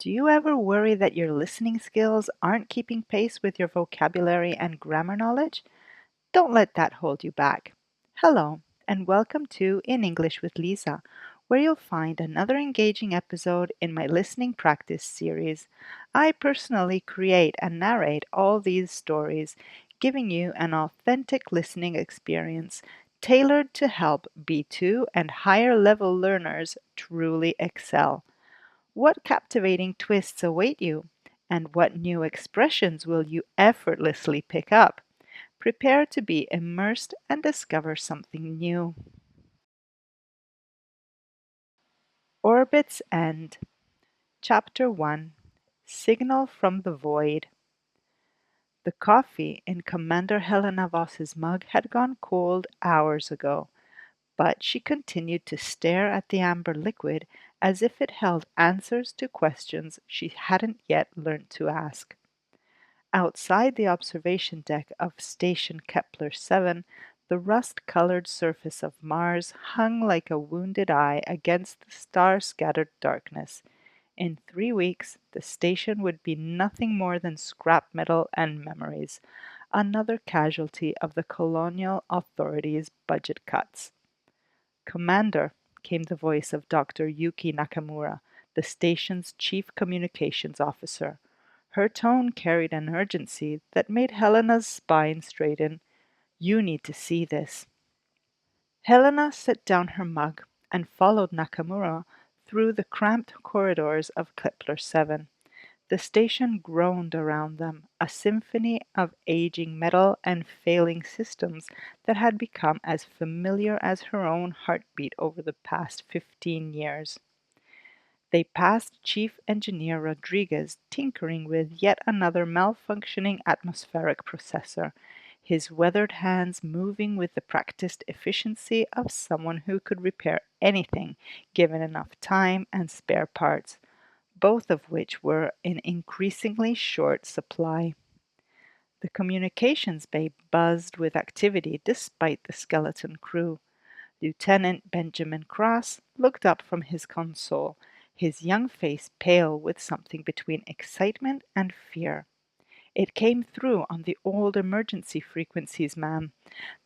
Do you ever worry that your listening skills aren't keeping pace with your vocabulary and grammar knowledge? Don't let that hold you back. Hello, and welcome to In English with Lisa, where you'll find another engaging episode in my listening practice series. I personally create and narrate all these stories, giving you an authentic listening experience tailored to help B2 and higher level learners truly excel. What captivating twists await you? And what new expressions will you effortlessly pick up? Prepare to be immersed and discover something new. Orbit's End, Chapter 1, Signal from the Void. The coffee in Commander Helena Voss's mug had gone cold hours ago, but she continued to stare at the amber liquid as if it held answers to questions she hadn't yet learned to ask. Outside the observation deck of Station Kepler-7, the rust-colored surface of Mars hung like a wounded eye against the star-scattered darkness. In 3 weeks, the station would be nothing more than scrap metal and memories, another casualty of the colonial authorities' budget cuts. "Commander," came the voice of Dr. Yuki Nakamura, the station's chief communications officer. Her tone carried an urgency that made Helena's spine straighten. "You need to see this." Helena set down her mug and followed Nakamura through the cramped corridors of Kepler-7. The station groaned around them, a symphony of aging metal and failing systems that had become as familiar as her own heartbeat over the past 15 years. They passed Chief Engineer Rodriguez tinkering with yet another malfunctioning atmospheric processor, his weathered hands moving with the practiced efficiency of someone who could repair anything given enough time and spare parts, both of which were in increasingly short supply. The communications bay buzzed with activity despite the skeleton crew. Lieutenant Benjamin Cross looked up from his console, his young face pale with something between excitement and fear. "It came through on the old emergency frequencies, ma'am.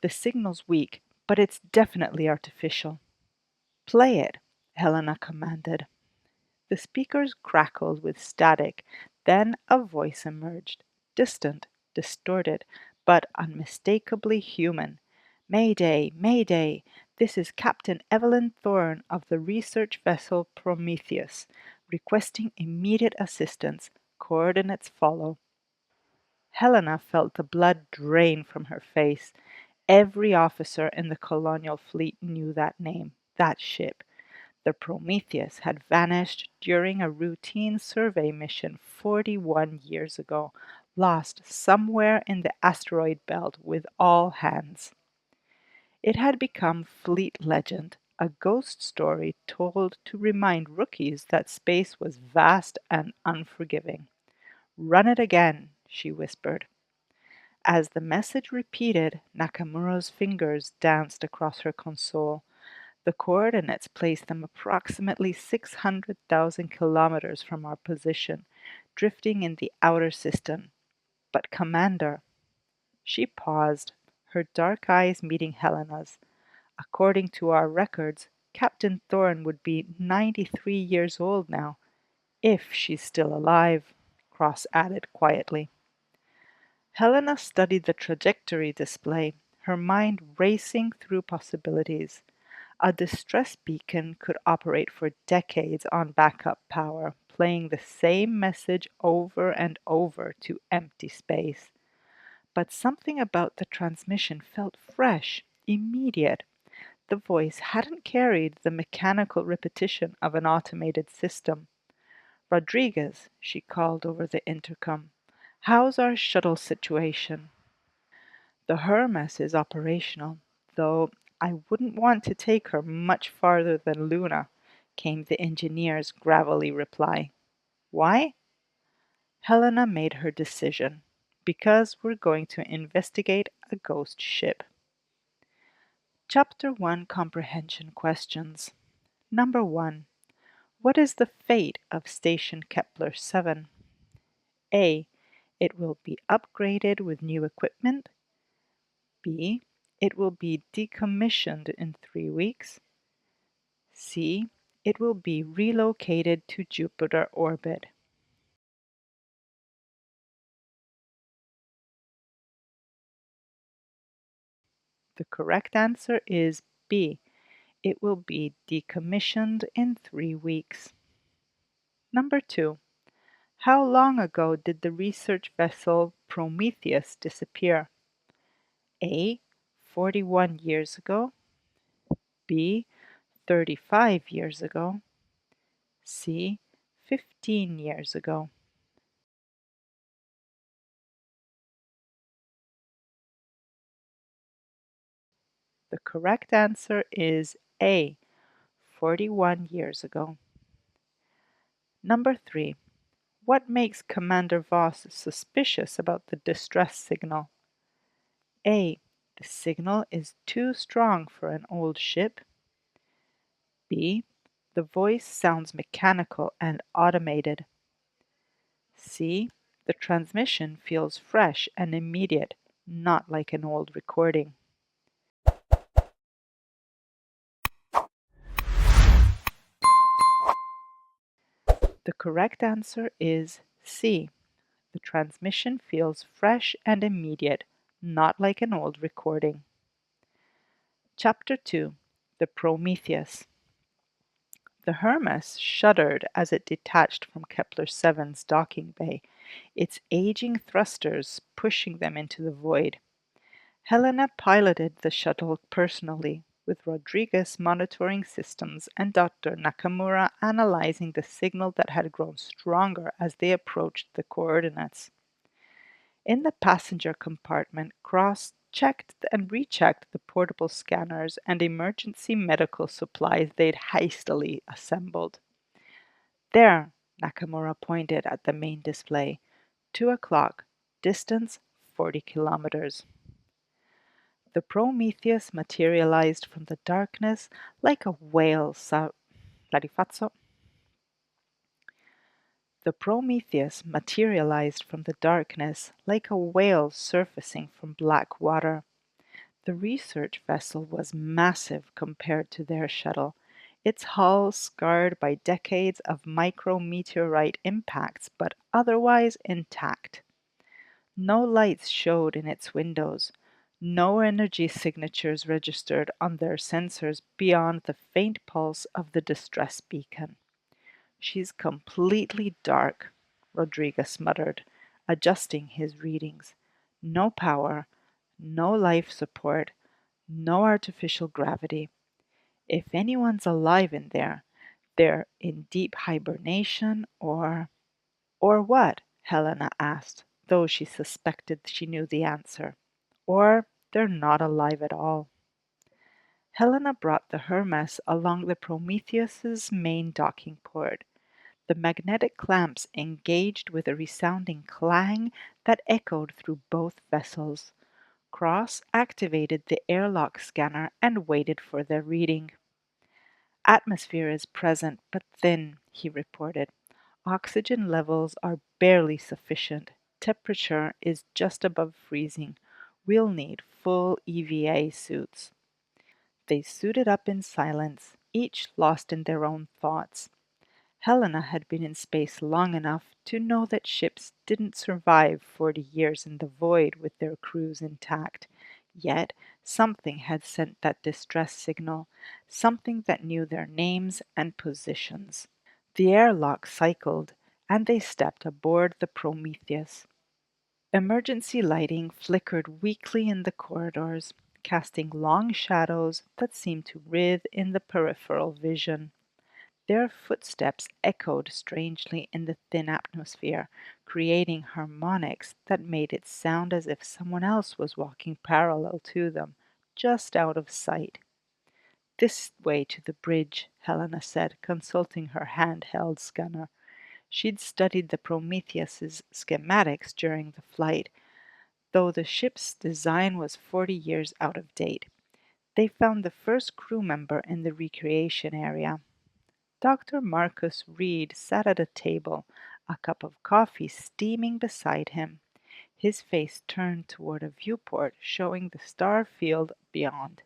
The signal's weak, but it's definitely artificial." "Play it," Helena commanded. The speakers crackled with static, then a voice emerged, distant, distorted, but unmistakably human. "Mayday! Mayday! This is Captain Evelyn Thorne of the research vessel Prometheus, requesting immediate assistance. Coordinates follow." Helena felt the blood drain from her face. Every officer in the colonial fleet knew that name, that ship. The Prometheus had vanished during a routine survey mission 41 years ago, lost somewhere in the asteroid belt with all hands. It had become fleet legend, a ghost story told to remind rookies that space was vast and unforgiving. "Run it again," she whispered. As the message repeated, Nakamura's fingers danced across her console. The coordinates placed them approximately 600,000 kilometers from our position, drifting in the outer system. "But, Commander—" She paused, her dark eyes meeting Helena's. "According to our records, Captain Thorne would be 93 years old now, if she's still alive," Cross added quietly. Helena studied the trajectory display, her mind racing through possibilities. A distress beacon could operate for decades on backup power, playing the same message over and over to empty space. But something about the transmission felt fresh, immediate. The voice hadn't carried the mechanical repetition of an automated system. "Rodriguez," she called over the intercom, "how's our shuttle situation?" "The Hermes is operational, though I wouldn't want to take her much farther than Luna," came the engineer's gravelly reply. "Why?" Helena made her decision. "Because we're going to investigate a ghost ship." Chapter 1 Comprehension Questions. Number 1. What is the fate of station Kepler 7? A. It will be upgraded with new equipment. B. It will be decommissioned in 3 weeks. C. It will be relocated to Jupiter orbit. The correct answer is B. It will be decommissioned in 3 weeks. Number 2. How long ago did the research vessel Prometheus disappear? A. 41 years ago. B. 35 years ago. C. 15 years ago. The correct answer is A. 41 years ago. Number 3. What makes Commander Voss suspicious about the distress signal? A. The signal is too strong for an old ship. B. The voice sounds mechanical and automated. C. The transmission feels fresh and immediate, not like an old recording. The correct answer is C. The transmission feels fresh and immediate, not like an old recording. Chapter 2. The Prometheus. The Hermes shuddered as it detached from Kepler-7's docking bay, its aging thrusters pushing them into the void. Helena piloted the shuttle personally, with Rodriguez monitoring systems and Dr. Nakamura analyzing the signal that had grown stronger as they approached the coordinates. In the passenger compartment, Cross checked and rechecked the portable scanners and emergency medical supplies they'd hastily assembled. There, Nakamura pointed at the main display. 2 o'clock. Distance 40 kilometers. The Prometheus materialized from the darkness like a whale Larifazzo. The Prometheus materialized from the darkness like a whale surfacing from black water. The research vessel was massive compared to their shuttle, its hull scarred by decades of micrometeorite impacts but otherwise intact. No lights showed in its windows, no energy signatures registered on their sensors beyond the faint pulse of the distress beacon. "She's completely dark," Rodriguez muttered, adjusting his readings. "No power, no life support, no artificial gravity. If anyone's alive in there, they're in deep hibernation or—" "Or what?" Helena asked, though she suspected she knew the answer. "Or they're not alive at all." Helena brought the Hermes along the Prometheus's main docking port. The magnetic clamps engaged with a resounding clang that echoed through both vessels. Cross activated the airlock scanner and waited for their reading. "Atmosphere is present, but thin," he reported. "Oxygen levels are barely sufficient. Temperature is just above freezing. We'll need full EVA suits." They suited up in silence, each lost in their own thoughts. Helena had been in space long enough to know that ships didn't survive 40 years in the void with their crews intact. Yet something had sent that distress signal, something that knew their names and positions. The airlock cycled, and they stepped aboard the Prometheus. Emergency lighting flickered weakly in the corridors, casting long shadows that seemed to writhe in the peripheral vision. Their footsteps echoed strangely in the thin atmosphere, creating harmonics that made it sound as if someone else was walking parallel to them, just out of sight. "This way to the bridge," Helena said, consulting her handheld scanner. She'd studied the Prometheus's schematics during the flight, though the ship's design was 40 years out of date. They found the first crew member in the recreation area. Dr. Marcus Reed sat at a table, a cup of coffee steaming beside him, his face turned toward a viewport showing the star field beyond.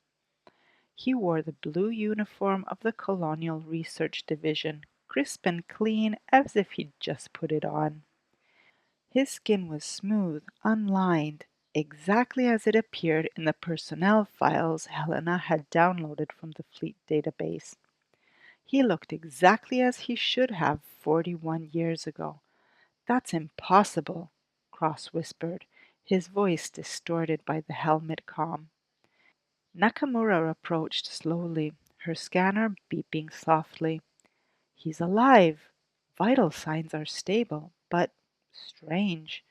He wore the blue uniform of the Colonial Research Division, crisp and clean as if he'd just put it on. His skin was smooth, unlined, exactly as it appeared in the personnel files Helena had downloaded from the fleet database. He looked exactly as he should have 41 years ago. "That's impossible," Cross whispered, his voice distorted by the helmet comm. Nakamura approached slowly, her scanner beeping softly. "He's alive. Vital signs are stable, but strange.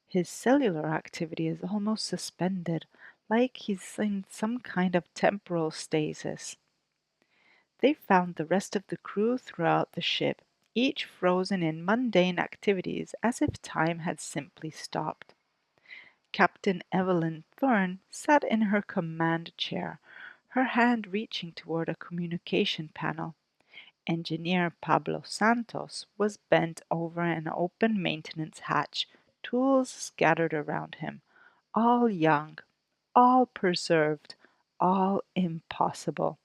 His cellular activity is almost suspended, like he's in some kind of temporal stasis." They found the rest of the crew throughout the ship, each frozen in mundane activities as if time had simply stopped. Captain Evelyn Thorne sat in her command chair, her hand reaching toward a communication panel. Engineer Pablo Santos was bent over an open maintenance hatch, tools scattered around him. All young, all preserved, all impossible.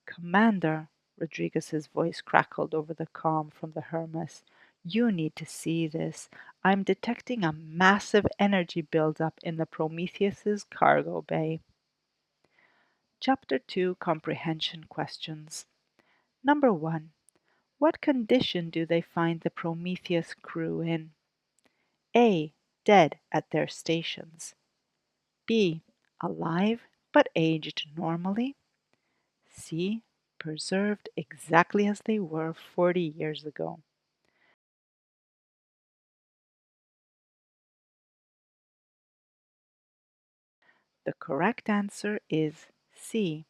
"Commander," Rodriguez's voice crackled over the comm from the Hermes, "you need to see this. I'm detecting a massive energy buildup in the Prometheus's cargo bay." Chapter 2 Comprehension Questions. Number 1. What condition do they find the Prometheus crew in? A. Dead at their stations. B. Alive but aged normally. C. Preserved exactly as they were 40 years ago. The correct answer is C.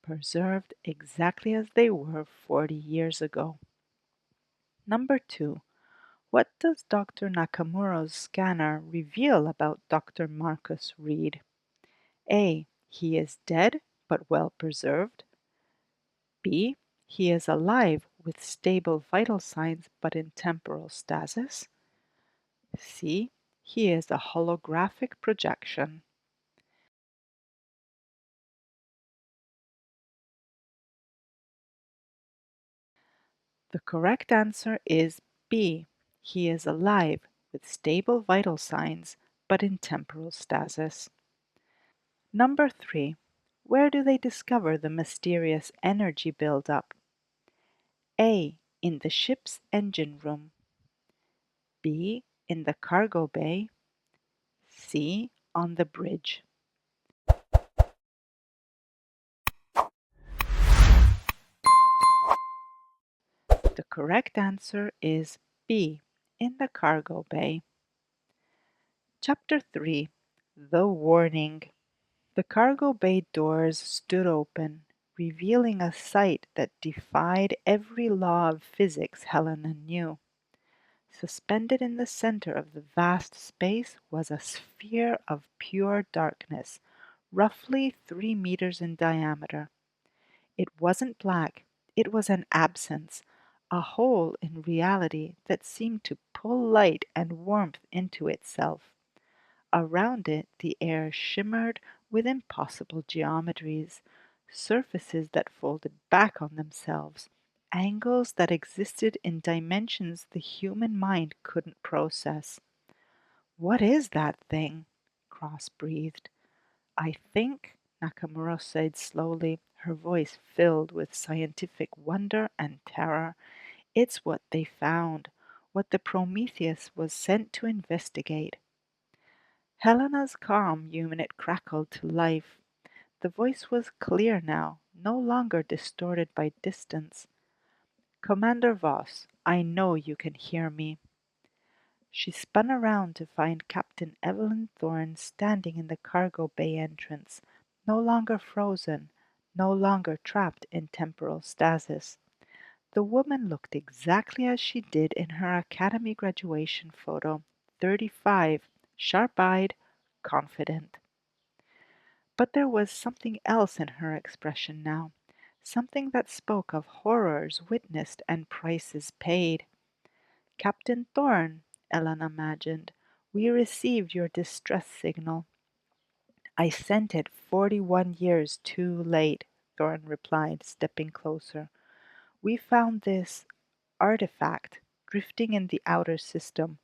Preserved exactly as they were 40 years ago. Number 2. What does Dr. Nakamura's scanner reveal about Dr. Marcus Reed? A. He is dead but well preserved. B. He is alive with stable vital signs but in temporal stasis. C. He is a holographic projection. The correct answer is B. He is alive with stable vital signs but in temporal stasis. Number 3. Where do they discover the mysterious energy buildup? A. In the ship's engine room. B. In the cargo bay. C. On the bridge. The correct answer is B. In the cargo bay. Chapter 3. The Warning. The cargo bay doors stood open, revealing a sight that defied every law of physics Helena knew. Suspended in the center of the vast space was a sphere of pure darkness, roughly 3 meters in diameter. It wasn't black, it was an absence, a hole in reality that seemed to pull light and warmth into itself. Around it the air shimmered with impossible geometries, surfaces that folded back on themselves, angles that existed in dimensions the human mind couldn't process. "What is that thing?" Cross breathed. "I think," Nakamura said slowly, her voice filled with scientific wonder and terror, "it's what they found, what the Prometheus was sent to investigate." Helena's calm unit crackled to life. The voice was clear now, no longer distorted by distance. "Commander Voss, I know you can hear me." She spun around to find Captain Evelyn Thorne standing in the cargo bay entrance, no longer frozen, no longer trapped in temporal stasis. The woman looked exactly as she did in her academy graduation photo, 35, sharp-eyed, confident. But there was something else in her expression now, something that spoke of horrors witnessed and prices paid. Captain Thorne, Ellen imagined, we received your distress signal. I sent it 41 years too late, Thorne replied, stepping closer. We found this artifact drifting in the outer system.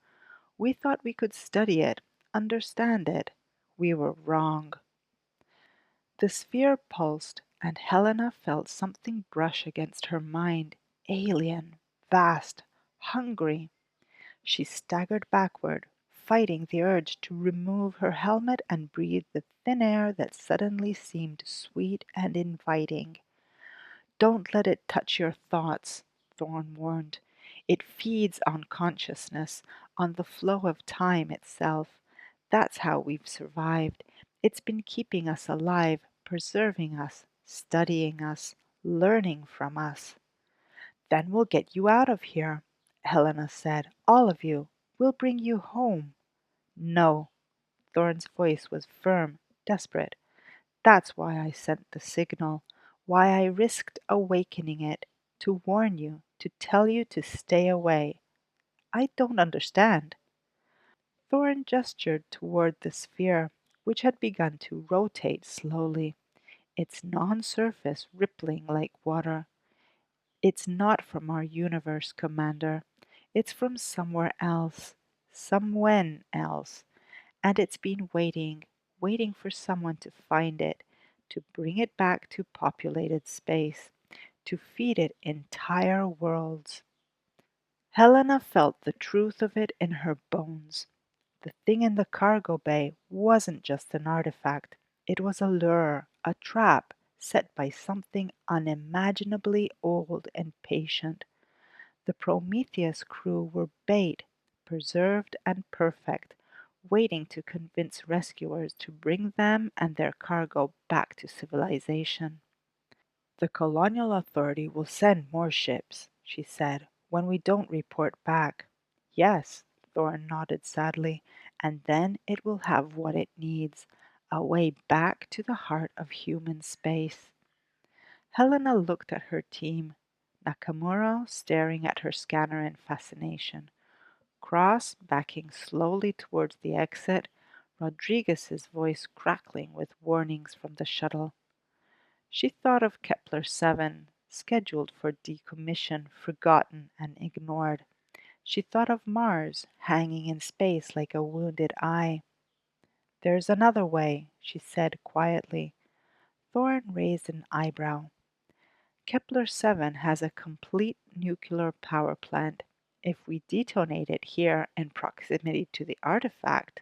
We thought we could study it, understand it. We were wrong. The sphere pulsed, and Helena felt something brush against her mind, alien, vast, hungry. She staggered backward, fighting the urge to remove her helmet and breathe the thin air that suddenly seemed sweet and inviting. Don't let it touch your thoughts, Thorne warned. It feeds on consciousness, on the flow of time itself. That's how we've survived. It's been keeping us alive, preserving us, studying us, learning from us. Then we'll get you out of here, Helena said. All of you. We'll bring you home. No. Thorne's voice was firm, desperate. That's why I sent the signal, why I risked awakening it, to warn you, to tell you to stay away. I don't understand. Thorne gestured toward the sphere, which had begun to rotate slowly, its non-surface rippling like water. It's not from our universe, Commander. It's from somewhere else, somewhen else. And it's been waiting, waiting for someone to find it, to bring it back to populated space, to feed it entire worlds. Helena felt the truth of it in her bones. The thing in the cargo bay wasn't just an artifact. It was a lure, a trap set by something unimaginably old and patient. The Prometheus crew were bait, preserved and perfect, waiting to convince rescuers to bring them and their cargo back to civilization. The colonial authority will send more ships, she said, when we don't report back. Yes, Thorne nodded sadly, and then it will have what it needs, a way back to the heart of human space. Helena looked at her team, Nakamura staring at her scanner in fascination, Cross backing slowly towards the exit, Rodriguez's voice crackling with warnings from the shuttle. She thought of Kepler-7, scheduled for decommission, forgotten and ignored. She thought of Mars, hanging in space like a wounded eye. There's another way, she said quietly. Thorne raised an eyebrow. Kepler-7 has a complete nuclear power plant. If we detonate it here in proximity to the artifact,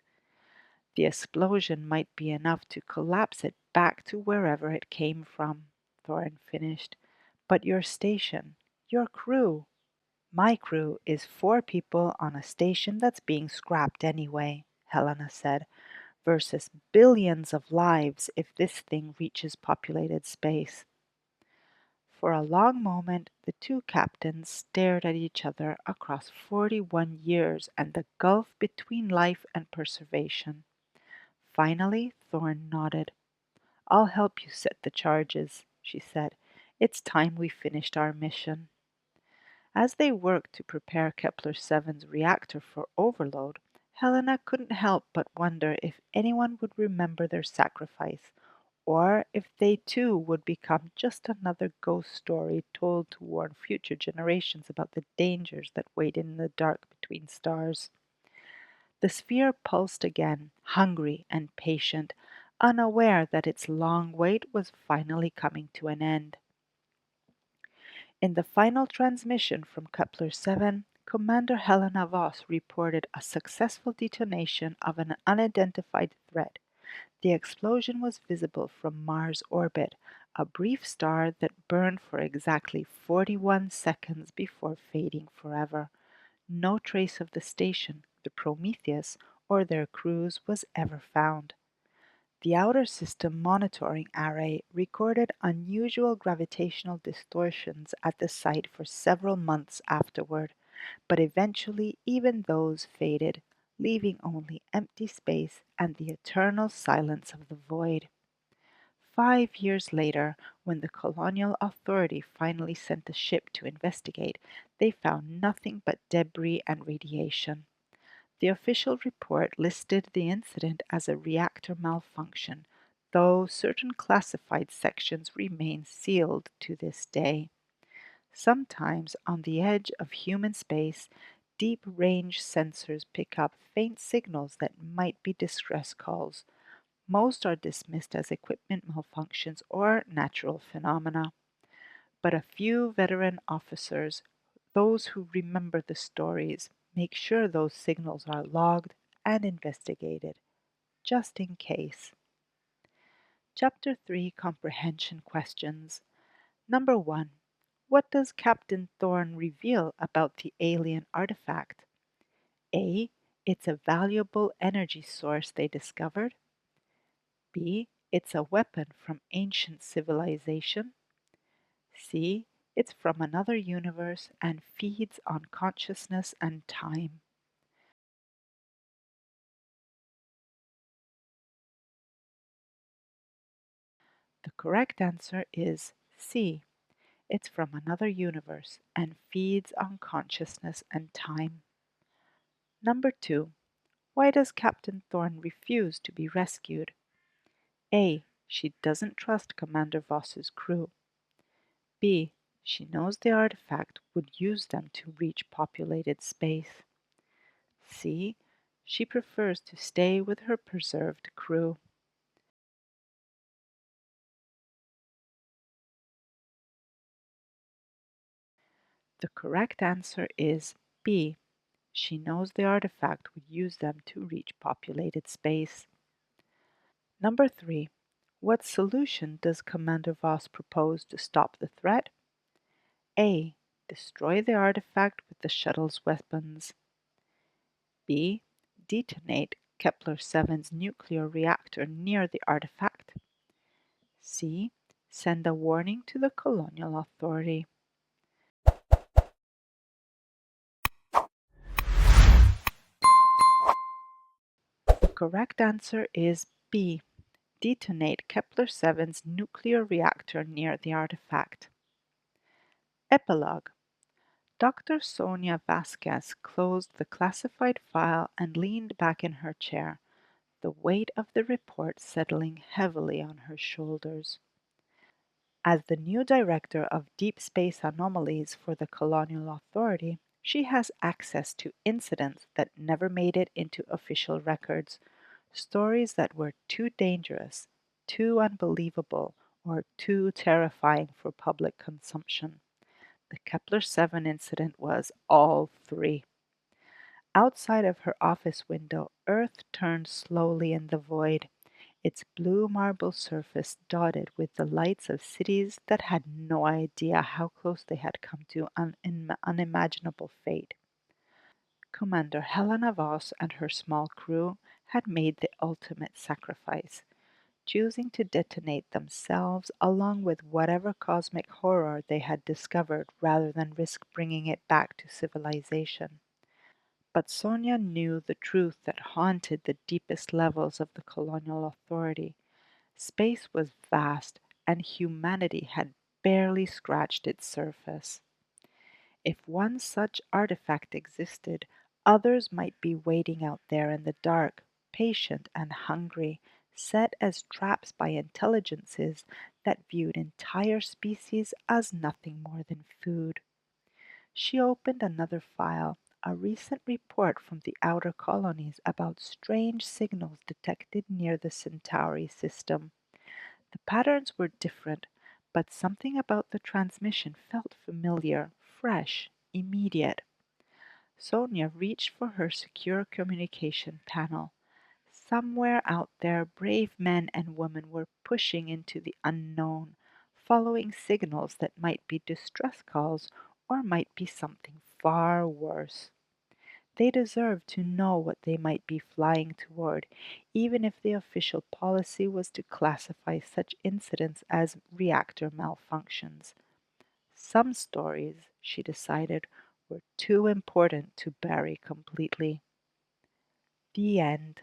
the explosion might be enough to collapse it back to wherever it came from, Thorne finished. But your station, your crew, my crew is 4 people on a station that's being scrapped anyway, Helena said, versus billions of lives if this thing reaches populated space. For a long moment the two captains stared at each other across 41 years and the gulf between life and preservation. Finally Thorne nodded. "I'll help you set the charges," she said. "It's time we finished our mission." As they worked to prepare Kepler-7's reactor for overload, Helena couldn't help but wonder if anyone would remember their sacrifice, or if they too would become just another ghost story told to warn future generations about the dangers that wait in the dark between stars. The sphere pulsed again, hungry and patient, unaware that its long wait was finally coming to an end. In the final transmission from Kepler-7, Commander Helena Voss reported a successful detonation of an unidentified threat. The explosion was visible from Mars' orbit, a brief star that burned for exactly 41 seconds before fading forever. No trace of the station, the Prometheus, or their crews was ever found. The Outer System Monitoring Array recorded unusual gravitational distortions at the site for several months afterward, but eventually even those faded, leaving only empty space and the eternal silence of the void. 5 years later, when the colonial authority finally sent a ship to investigate, they found nothing but debris and radiation. The official report listed the incident as a reactor malfunction, though certain classified sections remain sealed to this day. Sometimes, on the edge of human space, deep-range sensors pick up faint signals that might be distress calls. Most are dismissed as equipment malfunctions or natural phenomena, but a few veteran officers, those who remember the stories, make sure those signals are logged and investigated, just in case. Chapter 3 Comprehension Questions. Number 1. What does Captain Thorne reveal about the alien artifact? A. It's a valuable energy source they discovered. B. It's a weapon from ancient civilization. C. It's from another universe and feeds on consciousness and time. The correct answer is C. It's from another universe and feeds on consciousness and time. Number 2. Why does Captain Thorne refuse to be rescued? A. She doesn't trust Commander Voss's crew. B. She knows the artifact would use them to reach populated space. C. She prefers to stay with her preserved crew. The correct answer is B. She knows the artifact would use them to reach populated space. Number 3. What solution does Commander Voss propose to stop the threat? A. Destroy the artifact with the shuttle's weapons. B. Detonate Kepler-7's nuclear reactor near the artifact. C. Send a warning to the colonial authority. The correct answer is B. Detonate Kepler-7's nuclear reactor near the artifact. Epilogue. Dr. Sonia Vasquez closed the classified file and leaned back in her chair, the weight of the report settling heavily on her shoulders. As the new director of Deep Space Anomalies for the Colonial Authority, she has access to incidents that never made it into official records, stories that were too dangerous, too unbelievable, or too terrifying for public consumption. The Kepler-7 incident was all three. Outside of her office window, Earth turned slowly in the void, its blue marble surface dotted with the lights of cities that had no idea how close they had come to unimaginable fate. Commander Helena Voss and her small crew had made the ultimate sacrifice, choosing to detonate themselves along with whatever cosmic horror they had discovered rather than risk bringing it back to civilization. But Sonia knew the truth that haunted the deepest levels of the colonial authority. Space was vast, and humanity had barely scratched its surface. If one such artifact existed, others might be waiting out there in the dark, patient and hungry, set as traps by intelligences that viewed entire species as nothing more than food. She opened another file, a recent report from the outer colonies about strange signals detected near the Centauri system. The patterns were different, but something about the transmission felt familiar, fresh, immediate. Sonia reached for her secure communication panel. Somewhere out there, brave men and women were pushing into the unknown, following signals that might be distress calls or might be something far worse. They deserved to know what they might be flying toward, even if the official policy was to classify such incidents as reactor malfunctions. Some stories, she decided, were too important to bury completely. The end.